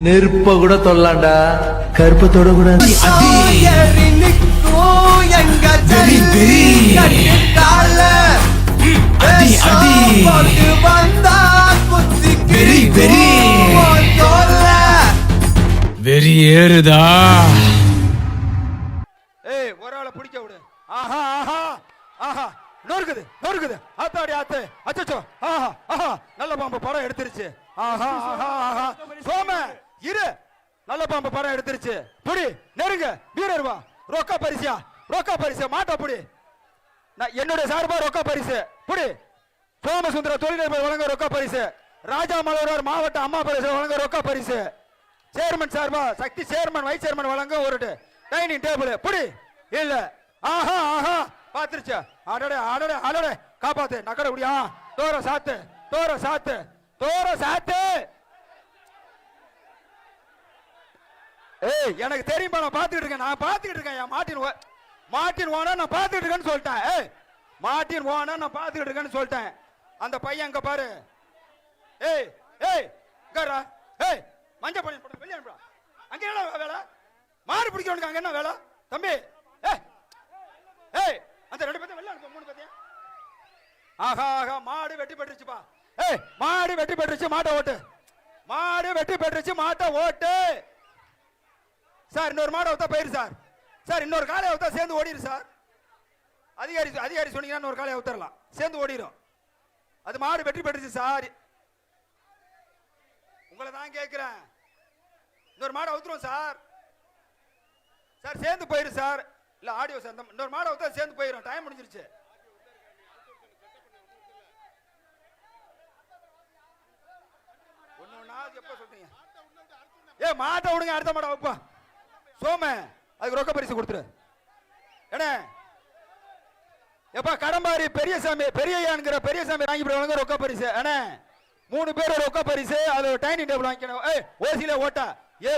நெருப்ப கூட தொல்லாண்டா கருப்பத்தோட கூட வெறி ஏறுதா. ஏய் ஒரு ஆளை பிடிக்க விடு. ஆஹா ஆஹா ஆஹா நொறுக்குது நொறுக்குது ஆத்தாடி ஆத்து அச்சச்சோ ஆஹா ஆஹா நல்ல பாம்பு படம் எடுத்துருச்சு. ஆஹா ஆஹா ஆஹா சோம இரு நல்ல பாம்பு படம் எடுத்துருச்சு. புடி நெருங்க வீரர் வா ரொக்க பரிசா ரொக்க பரிசு மாட்டா புடி என்னுடைய சார்பா ரொக்க பரிசு புடி. சோமசுந்தர தொழிலதிபர் வழங்க ரொக்க பரிசு. ராஜா மலோரார் மாவட்ட அம்மா பரிசு வழங்க ரொக்க பரிசு. சேர்மன் சார்பா சக்தி சேர்மன் வைஸ் சேர்மன் வழங்க ஒரு டைனிங் டேபிள் புடி இல்ல. ஆஹா ஆஹா பாத்துருச்சு. அடடே அடடே அடடே காப்பாத்து நக்கட முடியா. தோர சாத்து தோர சாத்து தோர சாத்து. ஏய் எனக்கு தெரியுமா நான் பாத்துக்கிட்டு இருக்கேன். நான் பாத்துக்கிட்டு இருக்கேன். என் மாட்டின் ஓனா நான் பாத்துக்கிட்டு இருக்கேன்னு சொல்லிட்டேன். ஏய் மாட்டின் ஓனா நான் பாத்துக்கிட்டு இருக்கேன்னு சொல்லிட்டேன். அந்த பையன் அங்க பாரு. ஏய் ஏய் கரா ஏய் மஞ்ச பண்ணி போட்டு வெளியே அனுப்புடா. அங்க என்ன வேலை? மாடு பிடிக்கிறவனுக்கு அங்க என்ன வேலை தம்பி? ஏய் ஏய் அந்த ரெண்டு பேரும் வெளியே அனுப்பு. மூணு பேத்தையும் ஆஹா ஆஹா மாடு வெட்டி பெற்றுச்சுப்பா. ஏய் மாடு வெட்டி பெற்றுச்சு மாட்டை ஓட்டு. மாடு வெட்டி பெற்றுச்சு மாட்டை ஓட்டு. சார் இன்னொரு மாடு அவுத்தா போயிரு சார். சார் இன்னொரு காலை அவுத்தா சேர்ந்து ஓடிரு சார். அதிகாரி சொன்னீங்கன்னா இன்னொரு காலை அவுத்தரலாம் சேர்ந்து ஓடிரும். அது மாடு வெட்டி பெற்றுச்சு சார். உங்களை தான் கேட்கிறேன். இன்னொரு மாடு அவுத்துருவோம் சார். சார் சேர்ந்து போயிரு சார். இல்ல ஆடியோ சார் இன்னொரு மாடு அவுத்தா சேர்ந்து போயிரும். டைம் முடிஞ்சிருச்சு. எப்ப சொல்றீங்க? ஏ மாட்டை விடுங்க அடுத்த மாட வைப்பா. சோம அதுக்கு ரொக்க பரிசு கொடுத்துரு. என்ன எப்ப கடம்பாரி பெரியசாமி பெரியயான்கிற பெரியசாமி வாங்கி போடுவாங்க ரொக்க பரிசு. என்ன 3 பேர் ரொக்க பரிசு. அது டைனிங் டேபிள் வாங்கிக்கணும். ஏய் ஓசில ஓட்டா ஏ